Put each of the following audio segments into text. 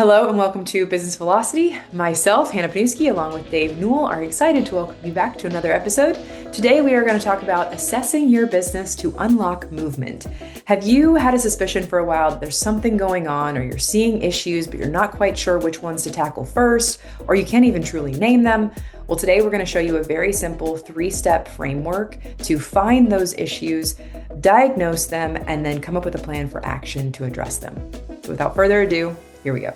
Hello and welcome to Business Velocity. Myself, Hannah Pniewski, along with Dave Newell, are excited to welcome you back to another episode. Today we are going to talk about assessing your business to unlock movement. Have you had a suspicion for a while that there's something going on, or you're seeing issues, but you're not quite sure which ones to tackle first, or you can't even truly name them? Well, today we're going to show you a very simple 3-step framework to find those issues, diagnose them, and then come up with a plan for action to address them. So without further ado, here we go.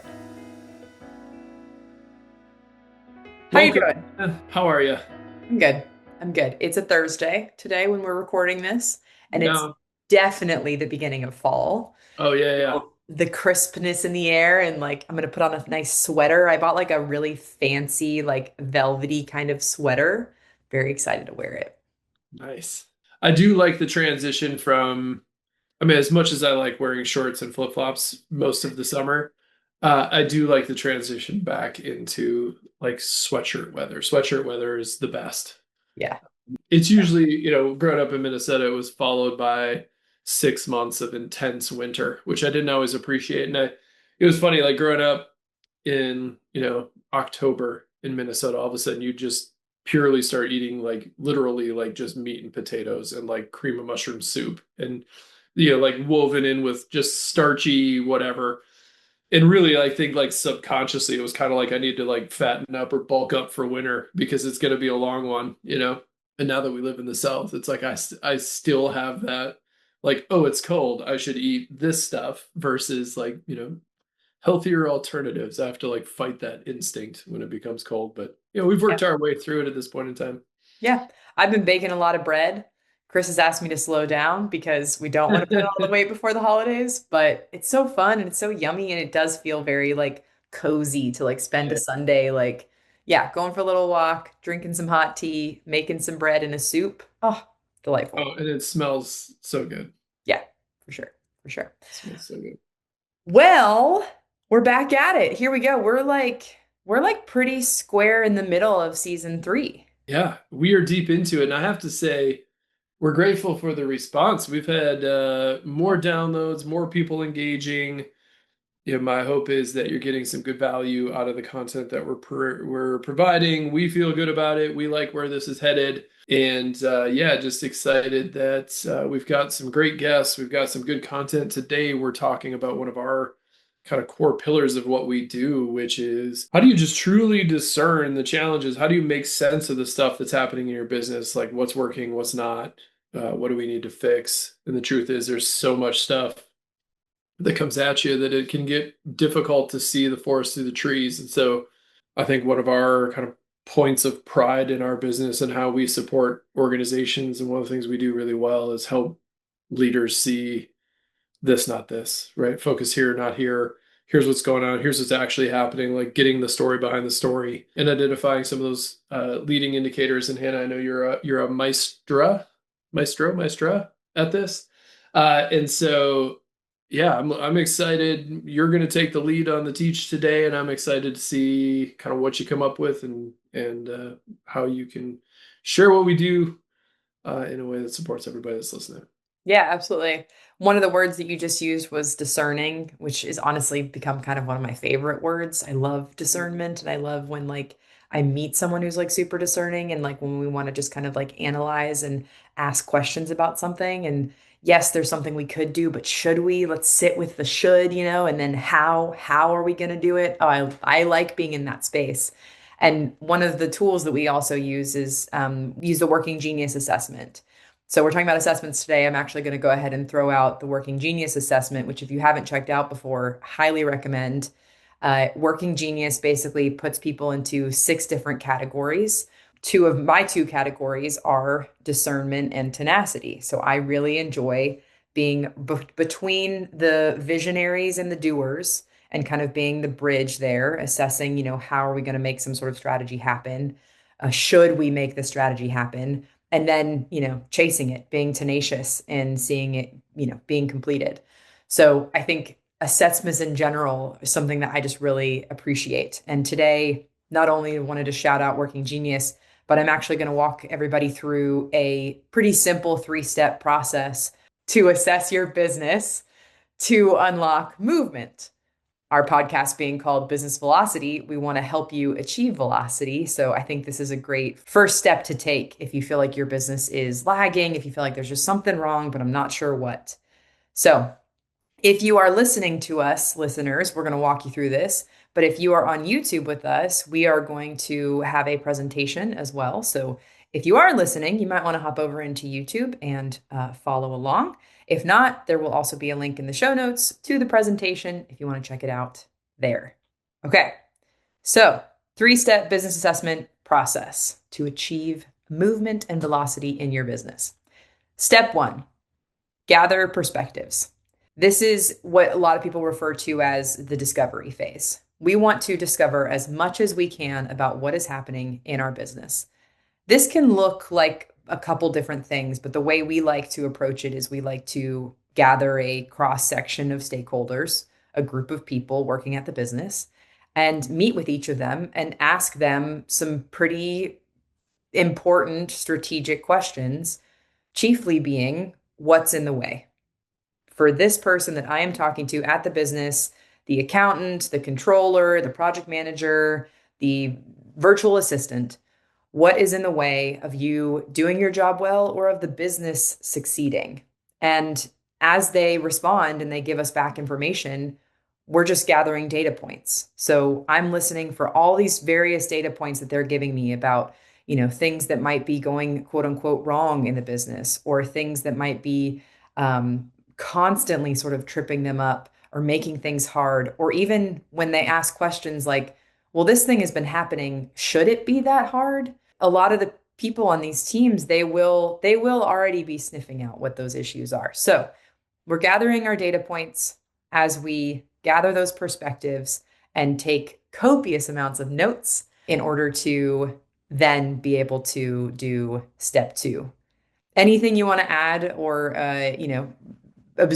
How you Welcome. doing? How are you? I'm good. I'm good. It's a Thursday today when we're recording this, and it's Yeah. definitely the beginning of fall. Oh, yeah, yeah. The crispness in the air, and like I'm gonna put on a nice sweater. I bought like a really fancy, like velvety kind of sweater. Very excited to wear it. Nice. I do like the transition from, I mean, as much as I like wearing shorts and flip-flops most of the summer, I do like the transition back into like sweatshirt weather. Sweatshirt weather is the best. Yeah. It's usually, growing up in Minnesota, it was followed by 6 months of intense winter, which I didn't always appreciate. It was funny, like growing up in, October in Minnesota, all of a sudden you just purely start eating like literally like just meat and potatoes and like cream of mushroom soup and, like woven in with just starchy whatever. And really, I think like subconsciously, it was kind of like I need to like fatten up or bulk up for winter because it's going to be a long one. And now that we live in the South, it's like I still have that like, oh, it's cold. I should eat this stuff versus like, healthier alternatives. I have to like fight that instinct when it becomes cold. But, we've Yeah. worked our way through it at this point in time. Yeah. I've been baking a lot of bread. Chris has asked me to slow down because we don't want to put on all the weight before the holidays, but it's so fun and it's so yummy and it does feel very like cozy to like spend a Yeah. Sunday like yeah, going for a little walk, drinking some hot tea, making some bread and a soup. Oh, delightful. Oh, and it smells so good. Yeah, for sure. For sure. It smells so good. Well, we're back at it. Here we go. We're like pretty square in the middle of season 3. Yeah, we are deep into it. And I have to say, we're grateful for the response. We've had more downloads, more people engaging. My hope is that you're getting some good value out of the content that we're providing. We feel good about it. We like where this is headed, and yeah, just excited that we've got some great guests. We've got some good content today. We're talking about one of our kind of core pillars of what we do, which is how do you just truly discern the challenges? How do you make sense of the stuff that's happening in your business? Like what's working, what's not, what do we need to fix? And the truth is, there's so much stuff that comes at you that it can get difficult to see the forest through the trees. And so I think one of our kind of points of pride in our business and how we support organizations, and one of the things we do really well is help leaders see this, not this, right? Focus here, not here. Here's what's going on. Here's what's actually happening, like getting the story behind the story and identifying some of those leading indicators. And Hannah, I know you're a maestra at this. And so yeah, I'm excited. You're going to take the lead on the teach today, and I'm excited to see kind of what you come up with and how you can share what we do in a way that supports everybody that's listening. Yeah, absolutely. One of the words that you just used was discerning, which is honestly become kind of one of my favorite words. I love discernment and I love when like I meet someone who's like super discerning and like when we want to just kind of like analyze and ask questions about something. And yes, there's something we could do, but should we? Let's sit with the should, and then how are we going to do it? Oh, I like being in that space. And one of the tools that we also use is use the working genius assessment. So we're talking about assessments today. I'm actually going to go ahead and throw out the Working Genius assessment, which if you haven't checked out before, highly recommend. Working Genius basically puts people into 6 different categories. Two of my 2 categories are discernment and tenacity. So I really enjoy being between the visionaries and the doers and kind of being the bridge there, assessing, how are we going to make some sort of strategy happen? Should we make the strategy happen? And then, chasing it, being tenacious and seeing it, being completed. So I think assessments in general is something that I just really appreciate. And today, not only wanted to shout out Working Genius, but I'm actually going to walk everybody through a pretty simple 3-step process to assess your business to unlock movement. Our podcast being called Business Velocity, we want to help you achieve velocity. So I think this is a great first step to take if you feel like your business is lagging, if you feel like there's just something wrong, but I'm not sure what. So if you are listening to us, listeners, we're going to walk you through this. But if you are on YouTube with us, we are going to have a presentation as well. So if you are listening, you might want to hop over into YouTube and follow along. If not, there will also be a link in the show notes to the presentation if you want to check it out there. Okay, so 3-step business assessment process to achieve movement and velocity in your business. Step one, gather perspectives. This is what a lot of people refer to as the discovery phase. We want to discover as much as we can about what is happening in our business. This can look like a couple different things, but the way we like to approach it is we like to gather a cross section of stakeholders, a group of people working at the business, and meet with each of them and ask them some pretty important strategic questions, chiefly being what's in the way for this person that I am talking to at the business, the accountant, the controller, the project manager, the virtual assistant, what is in the way of you doing your job well or of the business succeeding? And as they respond and they give us back information, we're just gathering data points. So I'm listening for all these various data points that they're giving me about, things that might be going quote unquote wrong in the business or things that might be constantly sort of tripping them up or making things hard, or even when they ask questions like, well, this thing has been happening, should it be that hard? A lot of the people on these teams, they will already be sniffing out what those issues are. So we're gathering our data points as we gather those perspectives and take copious amounts of notes in order to then be able to do step two. Anything you want to add or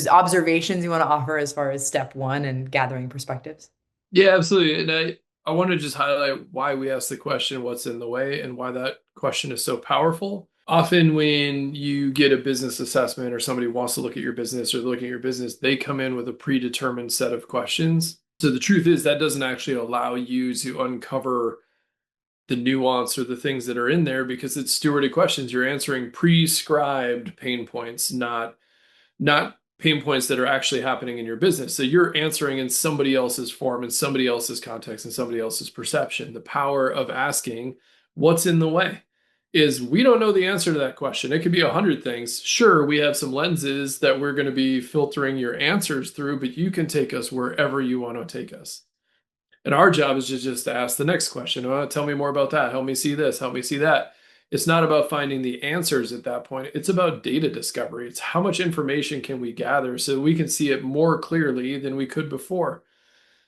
observations you want to offer as far as step one and gathering perspectives? Yeah, absolutely. And I want to just highlight why we ask the question, what's in the way, and why that question is so powerful. Often when you get a business assessment or somebody wants to look at your business or look at your business, they come in with a predetermined set of questions. So the truth is that doesn't actually allow you to uncover the nuance or the things that are in there because it's stewarded questions. You're answering prescribed pain points, not pain points that are actually happening in your business. So you're answering in somebody else's form, in somebody else's context, in somebody else's perception. The power of asking what's in the way is we don't know the answer to that question. It could be 100 things. Sure, we have some lenses that we're going to be filtering your answers through, but you can take us wherever you want to take us. And our job is just to ask the next question. Oh, tell me more about that. Help me see this. Help me see that. It's not about finding the answers at that point. It's about data discovery. It's how much information can we gather so we can see it more clearly than we could before.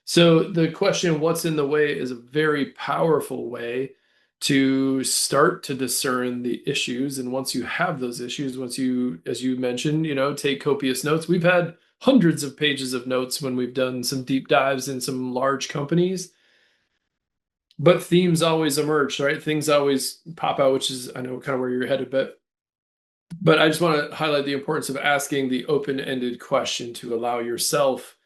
So the question, what's in the way, is a very powerful way to start to discern the issues. And once you have those issues, once you, as you mentioned, take copious notes. We've had hundreds of pages of notes when we've done some deep dives in some large companies. But themes always emerge, right? Things always pop out, which is, I know, kind of where you're headed, but I just want to highlight the importance of asking the open-ended question to allow yourself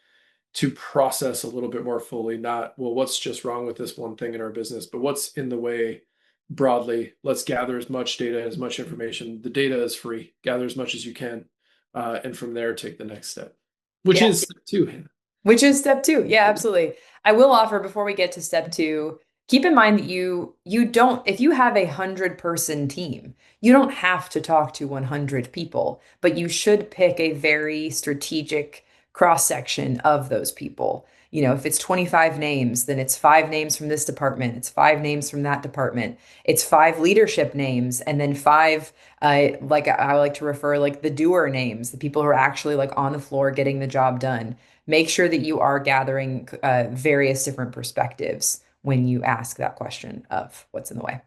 to process a little bit more fully, not, well, what's just wrong with this one thing in our business, but what's in the way broadly. Let's gather as much data, as much information. The data is free. Gather as much as you can. And from there, take the next step, which Yeah. is step two, Hannah. Which is step two. Yeah, absolutely. I will offer before we get to step two, keep in mind that you don't, if you have 100-person team, you don't have to talk to 100 people, but you should pick a very strategic cross section of those people. If it's 25 names, then it's 5 names from this department, it's 5 names from that department, it's 5 leadership names, and then 5 like I like to refer like the doer names, the people who are actually like on the floor getting the job done. Make sure that you are gathering various different perspectives when you ask that question of what's in the way.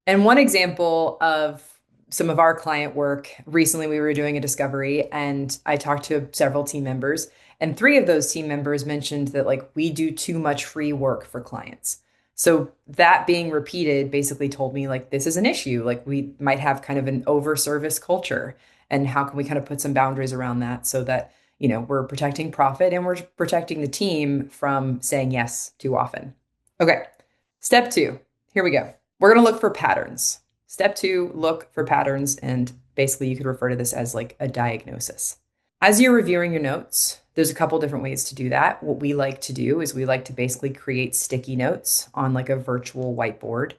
And one example of some of our client work, recently we were doing a discovery and I talked to several team members, and 3 of those team members mentioned that like we do too much free work for clients. So that being repeated basically told me like this is an issue. Like we might have kind of an over service culture, and how can we kind of put some boundaries around that so that We're protecting profit and we're protecting the team from saying yes too often. Okay. Step two. Here we go. We're going to look for patterns. Step two, look for patterns. And basically, you could refer to this as like a diagnosis. As you're reviewing your notes, there's a couple different ways to do that. What we like to do is we like to basically create sticky notes on like a virtual whiteboard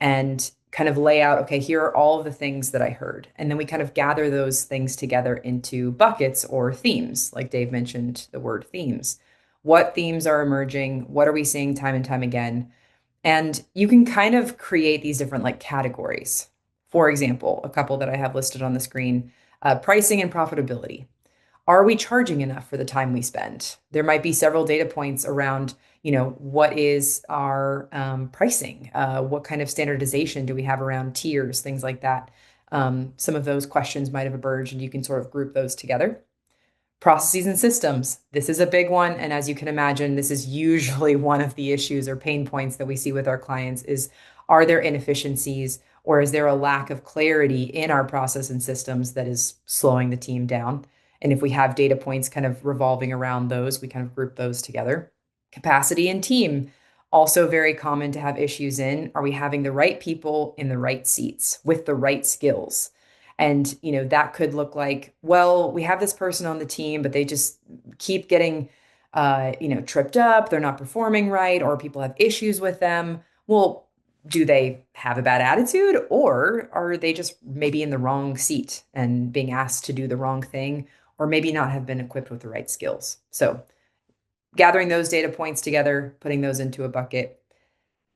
and kind of lay out, okay, here are all of the things that I heard. And then we kind of gather those things together into buckets or themes. Like Dave mentioned the word themes. What themes are emerging? What are we seeing time and time again? And you can kind of create these different like categories. For example, a couple that I have listed on the screen, pricing and profitability. Are we charging enough for the time we spend? There might be several data points around, what is our pricing? What kind of standardization do we have around tiers, things like that? Some of those questions might have emerged, and you can sort of group those together. Processes and systems. This is a big one. And as you can imagine, this is usually one of the issues or pain points that we see with our clients is, are there inefficiencies or is there a lack of clarity in our process and systems that is slowing the team down? And if we have data points kind of revolving around those, we kind of group those together. Capacity and team, also very common to have issues in. Are we having the right people in the right seats with the right skills? And, that could look like, well, we have this person on the team, but they just keep getting, tripped up. They're not performing right, or people have issues with them. Well, do they have a bad attitude, or are they just maybe in the wrong seat and being asked to do the wrong thing, or maybe not have been equipped with the right skills? So, gathering those data points together, putting those into a bucket,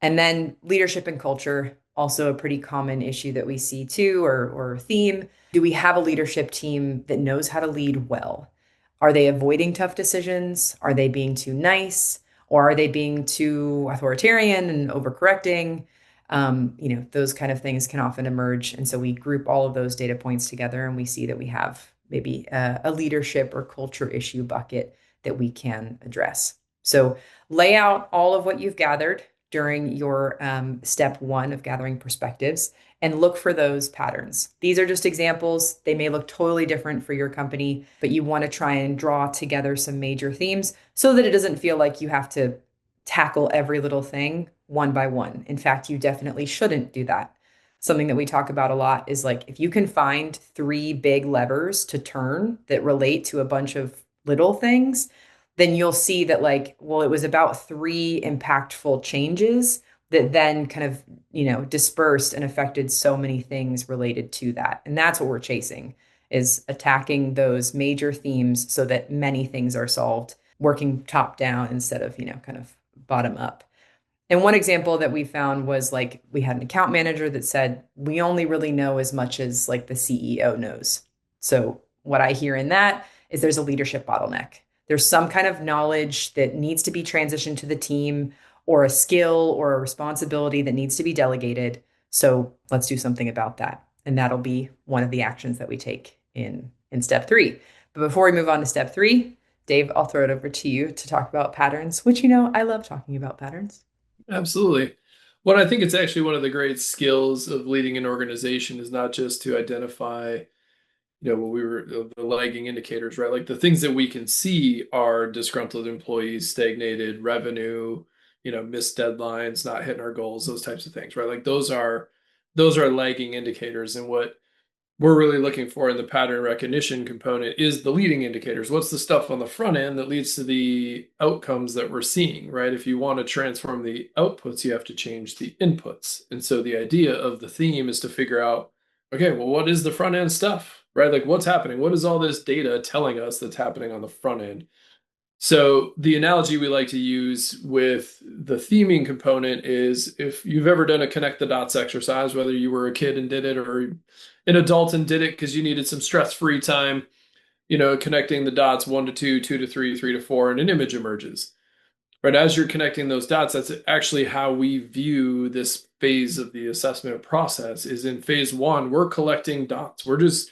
and then leadership and culture, also a pretty common issue that we see too, or theme. Do we have a leadership team that knows how to lead well? Are they avoiding tough decisions? Are they being too nice? Or are they being too authoritarian and overcorrecting? Those kind of things can often emerge. And so we group all of those data points together and we see that we have maybe a leadership or culture issue bucket that we can address. So lay out all of what you've gathered during your step one of gathering perspectives and look for those patterns. These are just examples. They may look totally different for your company, but you want to try and draw together some major themes so that it doesn't feel like you have to tackle every little thing one by one. In fact, you definitely shouldn't do that. Something that we talk about a lot is like if you can find three big levers to turn that relate to a bunch of little things, then you'll see that like, well, it was about three impactful changes that then kind of, dispersed and affected so many things related to that. And that's what we're chasing is attacking those major themes so that many things are solved, working top down instead of, kind of bottom up. And one example that we found was like we had an account manager that said, we only really know as much as like the CEO knows. So what I hear in that is there's a leadership bottleneck. There's some kind of knowledge that needs to be transitioned to the team or a skill or a responsibility that needs to be delegated. So let's do something about that. And that'll be one of the actions that we take in step three. But before we move on to step three, Dave, I'll throw it over to you to talk about patterns, which I love talking about patterns. Absolutely. What I think it's actually one of the great skills of leading an organization is not just to identify, what we were the lagging indicators, right? Like the things that we can see are disgruntled employees, stagnated revenue, missed deadlines, not hitting our goals, those types of things, right? Like those are lagging indicators. And what we're really looking for in the pattern recognition component is the leading indicators. What's the stuff on the front end that leads to the outcomes that we're seeing, right? If you want to transform the outputs, you have to change the inputs. And so the idea of the theme is to figure out, okay, well, what is the front end stuff, right? Like what's happening? What is all this data telling us that's happening on the front end? So the analogy we like to use with the theming component is if you've ever done a connect the dots exercise, whether you were a kid and did it or an adult and did it because you needed some stress-free time, connecting the dots one to two, two to three, three to four, and an image emerges. Right as you're connecting those dots, that's actually how we view this phase of the assessment process. Is in phase one, we're collecting dots. We're just,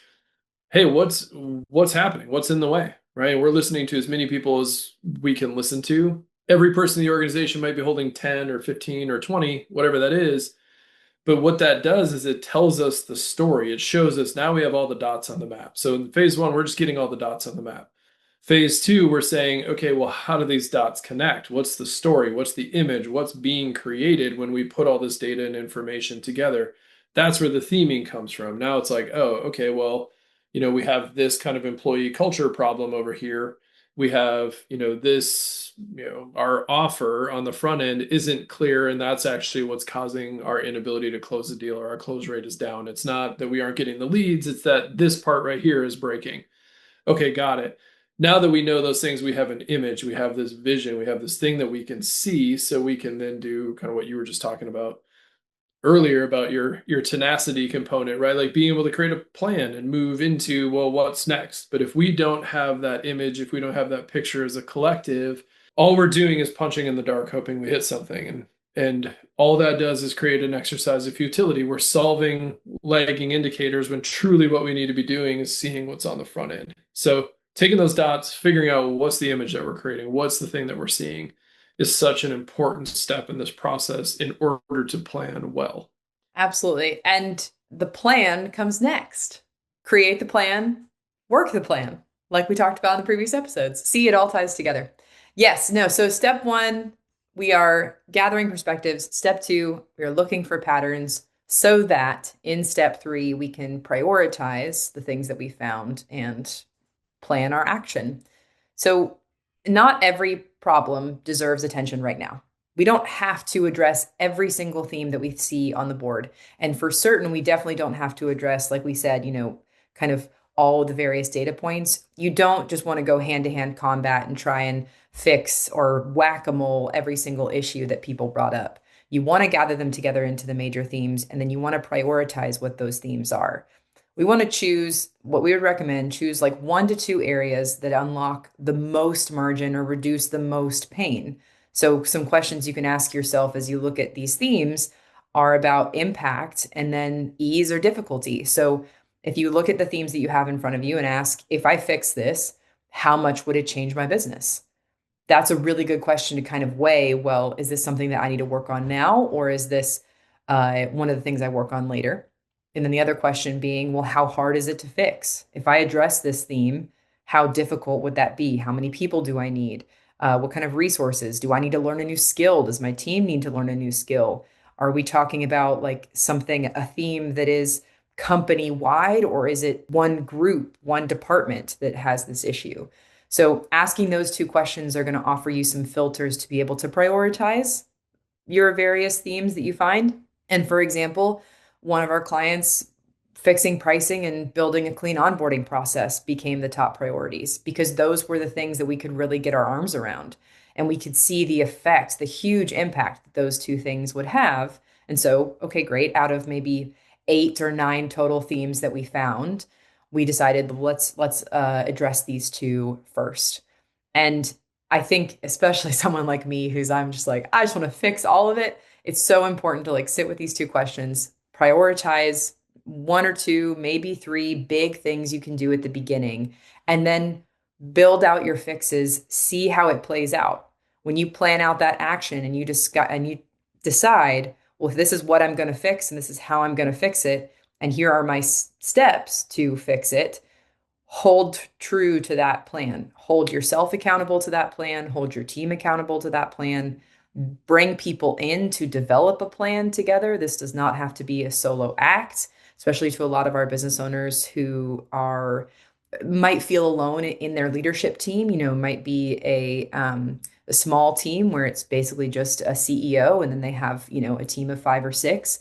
hey, what's happening? What's in the way? Right? We're listening to as many people as we can listen to. Every person in the organization might be holding 10 or 15 or 20, whatever that is. But what that does is it tells us the story. It shows us now we have all the dots on the map. So in phase one, we're just getting all the dots on the map. Phase two, we're saying, okay, well, how do these dots connect? What's the story? What's the image? What's being created when we put all this data and information together? That's where the theming comes from. Now it's like, oh, okay, well, we have this kind of employee culture problem over here. We have, this, our offer on the front end isn't clear, and that's actually what's causing our inability to close the deal, or our close rate is down. It's not that we aren't getting the leads, it's that this part right here is breaking. Okay, got it. Now that we know those things, we have an image, we have this vision, we have this thing that we can see, so we can then do kind of what you were just talking about earlier about your tenacity component, right? Like being able to create a plan and move into, well, what's next? But if we don't have that image, if we don't have that picture as a collective, all we're doing is punching in the dark, hoping we hit something. And all that does is create an exercise of futility. We're solving lagging indicators when truly what we need to be doing is seeing what's on the front end. So taking those dots, figuring out what's the image that we're creating, what's the thing that we're seeing, is such an important step in this process in order to plan well. Absolutely. And the plan comes next. Create the plan, work the plan, like we talked about in the previous episodes. See, it all ties together. Yes, no. So, step one, we are gathering perspectives. Step two, we are looking for patterns so that in step three, we can prioritize the things that we found and plan our action. So, not every problem deserves attention right now. We don't have to address every single theme that we see on the board. And for certain, we definitely don't have to address, like we said, kind of all the various data points. You don't just want to go hand to hand combat and try and fix or whack a mole every single issue that people brought up. You want to gather them together into the major themes, and then you want to prioritize what those themes are. We want to choose what we would recommend, choose like 1 to 2 areas that unlock the most margin or reduce the most pain. So, some questions you can ask yourself as you look at these themes are about impact and then ease or difficulty. So, if you look at the themes that you have in front of you and ask, if I fix this, how much would it change my business? That's a really good question to kind of weigh. Well, is this something that I need to work on now, or is this one of the things I work on later? And then the other question being, well, how hard is it to fix? If I address this theme, how difficult would that be? How many people do I need? What kind of resources? Do I need to learn a new skill? Does my team need to learn a new skill? Are we talking about like something, a theme that is company wide, or is it one group, one department that has this issue? So, asking those two questions are going to offer you some filters to be able to prioritize your various themes that you find. And for example, one of our clients, fixing pricing and building a clean onboarding process became the top priorities because those were the things that we could really get our arms around. And we could see the effect, the huge impact that those two things would have. And so, okay, great. Out of maybe 8 or 9 total themes that we found, we decided let's address these two first. And I think especially someone like me who's I'm just like, I just want to fix all of it. It's so important to like sit with these two questions, prioritize 1 or 2, maybe 3 big things you can do at the beginning, and then build out your fixes, see how it plays out. When you plan out that action and you discuss and you decide, well, if this is what I'm going to fix and this is how I'm going to fix it, and here are my steps to fix it, hold true to that plan. Hold yourself accountable to that plan, hold your team accountable to that plan. Bring people in to develop a plan together. This does not have to be a solo act, especially to a lot of our business owners who are might feel alone in their leadership team. Might be a small team where it's basically just a CEO and then they have a team of 5 or 6.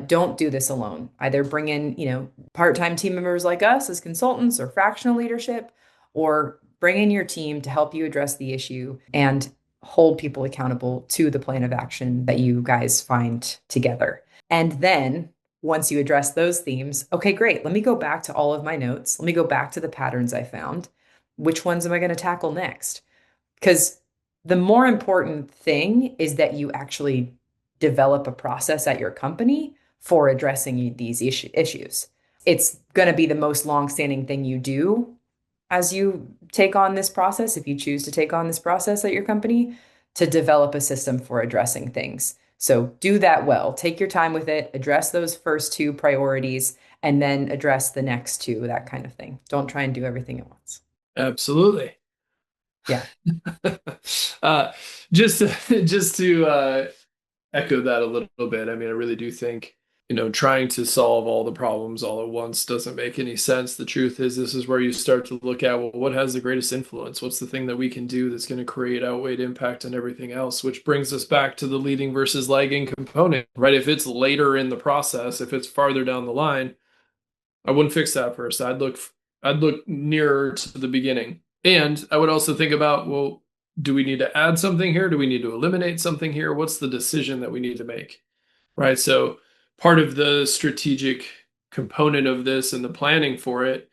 Don't do this alone. Either bring in part-time team members like us as consultants or fractional leadership, or bring in your team to help you address the issue and hold people accountable to the plan of action that you guys find together. And then once you address those themes, okay, great. Let me go back to all of my notes. Let me go back to the patterns I found. Which ones am I going to tackle next? Because the more important thing is that you actually develop a process at your company for addressing these issues. It's going to be the most long-standing thing you do as you take on this process, if you choose to take on this process at your company, to develop a system for addressing things. So do that well. Take your time with it, address those first 2 priorities, and then address the next 2, that kind of thing. Don't try and do everything at once. Absolutely. Yeah. Uh, just to echo that a little bit. I mean, I really do think, trying to solve all the problems all at once doesn't make any sense. The truth is, this is where you start to look at, well, what has the greatest influence? What's the thing that we can do that's going to create outweighed impact on everything else? Which brings us back to the leading versus lagging component, right? If it's later in the process, if it's farther down the line, I wouldn't fix that first. I'd look nearer to the beginning. And I would also think about, well, do we need to add something here? Do we need to eliminate something here? What's the decision that we need to make? Right? So part of the strategic component of this and the planning for it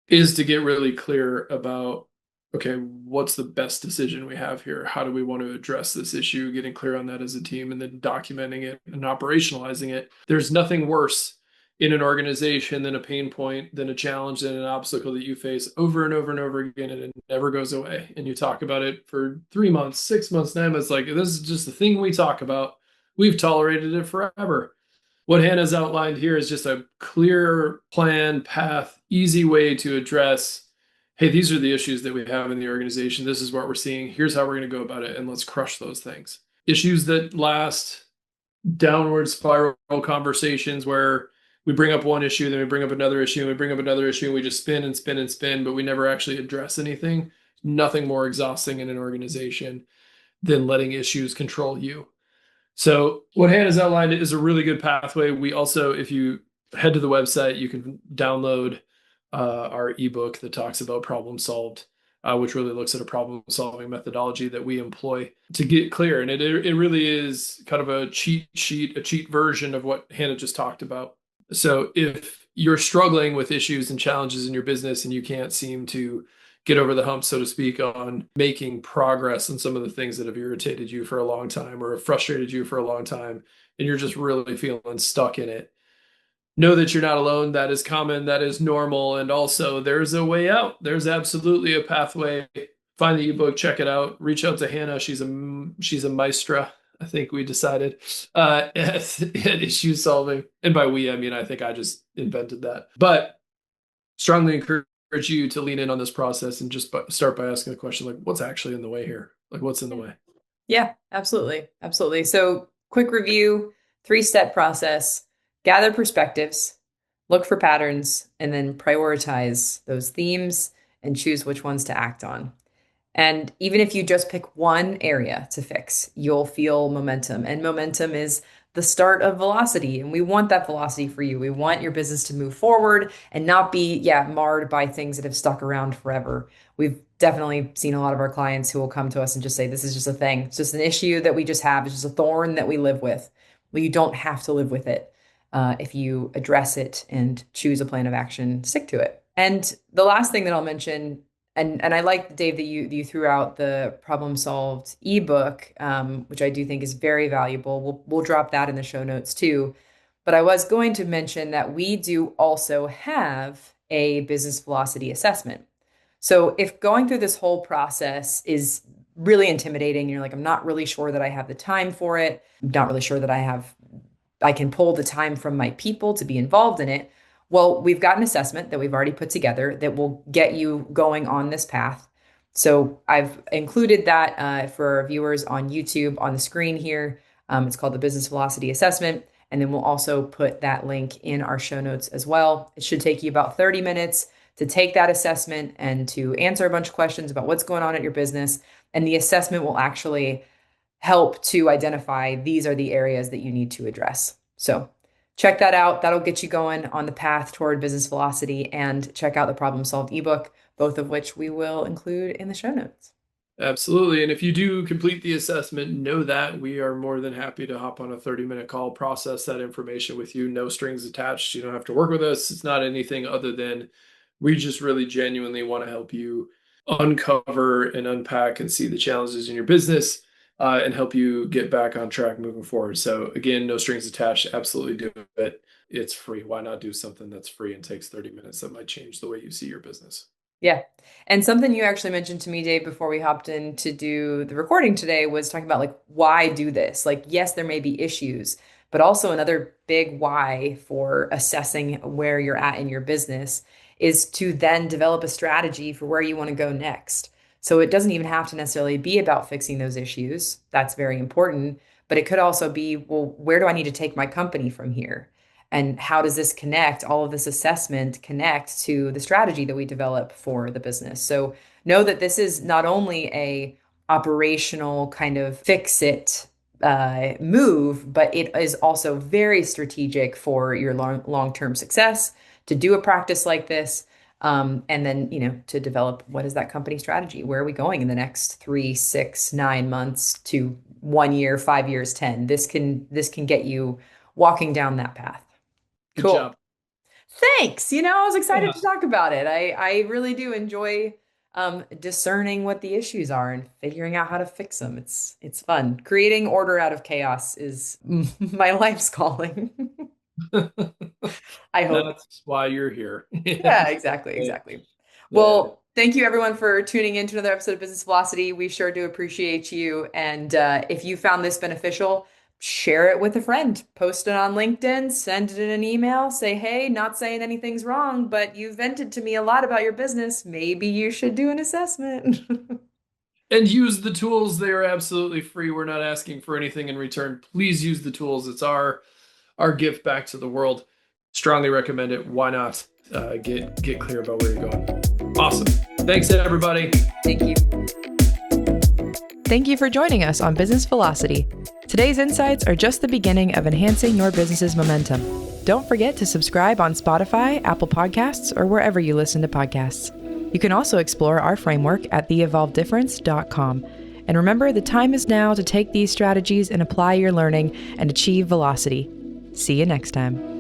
is to get really clear about, okay, what's the best decision we have here? How do we want to address this issue? Getting clear on that as a team and then documenting it and operationalizing it. There's nothing worse in an organization than a pain point, than a challenge, than an obstacle that you face over and over and over again, and it never goes away. And you talk about it for 3 months, 6 months, 9 months, like this is just the thing we talk about. We've tolerated it forever. What Hannah's outlined here is just a clear plan, path, easy way to address, hey, these are the issues that we have in the organization. This is what we're seeing. Here's how we're going to go about it, and let's crush those things. Issues that last, downward spiral conversations where we bring up one issue, then we bring up another issue, and we bring up another issue, and we just spin and spin and spin, but we never actually address anything. Nothing more exhausting in an organization than letting issues control you. So what Hannah's outlined is a really good pathway. We also, if you head to the website, you can download our ebook that talks about problem solved, which really looks at a problem solving methodology that we employ to get clear. And it really is kind of a cheat sheet, a cheat version of what Hannah just talked about. So if you're struggling with issues and challenges in your business and you can't seem to get over the hump, so to speak, on making progress on some of the things that have irritated you for a long time or have frustrated you for a long time, and you're just really feeling stuck in it, know that you're not alone. That is common, that is normal, and also there's a way out. There's absolutely a pathway. Find the ebook, check it out, reach out to Hannah. She's a maestra, I think we decided, at issue solving. And by we, I mean, I think I just invented that. But strongly encourage you to lean in on this process and just start by asking the question, like, what's actually in the way here? Like, what's in the way? Yeah, absolutely. Absolutely. So, quick review, three-step process, gather perspectives, look for patterns, and then prioritize those themes and choose which ones to act on. And even if you just pick one area to fix, you'll feel momentum. And momentum is the start of velocity. And we want that velocity for you. We want your business to move forward and not be, yeah, marred by things that have stuck around forever. We've definitely seen a lot of our clients who will come to us and just say, this is just a thing. It's just an issue that we just have. It's just a thorn that we live with. Well, you don't have to live with it. If you address it and choose a plan of action, stick to it. And the last thing that I'll mention, and I like, Dave, that you threw out the problem solved ebook, which I do think is very valuable. We'll drop that in the show notes too. But I was going to mention that we do also have a business velocity assessment. So if going through this whole process is really intimidating, you're like, I'm not really sure that I have the time for it. I'm not really sure that I can pull the time from my people to be involved in it. Well, we've got an assessment that we've already put together that will get you going on this path. So I've included that for our viewers on YouTube on the screen here. It's called the Business Velocity Assessment. And then we'll also put that link in our show notes as well. It should take you about 30 minutes to take that assessment and to answer a bunch of questions about what's going on at your business. And the assessment will actually help to identify these are the areas that you need to address. So check that out. That'll get you going on the path toward business velocity, and check out the problem solved ebook, both of which we will include in the show notes. Absolutely. And if you do complete the assessment, know that we are more than happy to hop on a 30-minute call, process that information with you. No strings attached. You don't have to work with us. It's not anything other than we just really genuinely want to help you uncover and unpack and see the challenges in your business, and help you get back on track moving forward. So, again, no strings attached. Absolutely do it. It's free. Why not do something that's free and takes 30 minutes that might change the way you see your business? Yeah. And something you actually mentioned to me, Dave, before we hopped in to do the recording today was talking about like, why do this? Like, yes, there may be issues, but also another big why for assessing where you're at in your business is to then develop a strategy for where you want to go next. So it doesn't even have to necessarily be about fixing those issues. That's very important. But it could also be, well, where do I need to take my company from here? And how does this connect, all of this assessment connect to the strategy that we develop for the business? So know that this is not only a operational kind of fix it move, but it is also very strategic for your long-term success to do a practice like this. And then, to develop what is that company strategy? Where are we going in the next 3, 6, 9 months to 1 year, 5 years, 10? This can get you walking down that path. Good Cool. job. Thanks. I was excited Yeah. to talk about it. I really do enjoy discerning what the issues are and figuring out how to fix them. It's fun. Creating order out of chaos is my life's calling. I hope. That's why you're here. Yeah, exactly, Yeah. exactly. Yeah. Well, thank you everyone for tuning in to another episode of Business Velocity. We sure do appreciate you. And if you found this beneficial, share it with a friend. Post it on LinkedIn, send it in an email, say, hey, not saying anything's wrong, but you vented to me a lot about your business. Maybe you should do an assessment. And use the tools. They are absolutely free. We're not asking for anything in return. Please use the tools. It's our gift back to the world. Strongly recommend it. Why not? Get clear about where you're going. Awesome. Thanks, everybody. Thank you. Thank you for joining us on Business Velocity. Today's insights are just the beginning of enhancing your business's momentum. Don't forget to subscribe on Spotify, Apple Podcasts, or wherever you listen to podcasts. You can also explore our framework at theevolveddifference.com. And remember, the time is now to take these strategies and apply your learning and achieve velocity. See you next time.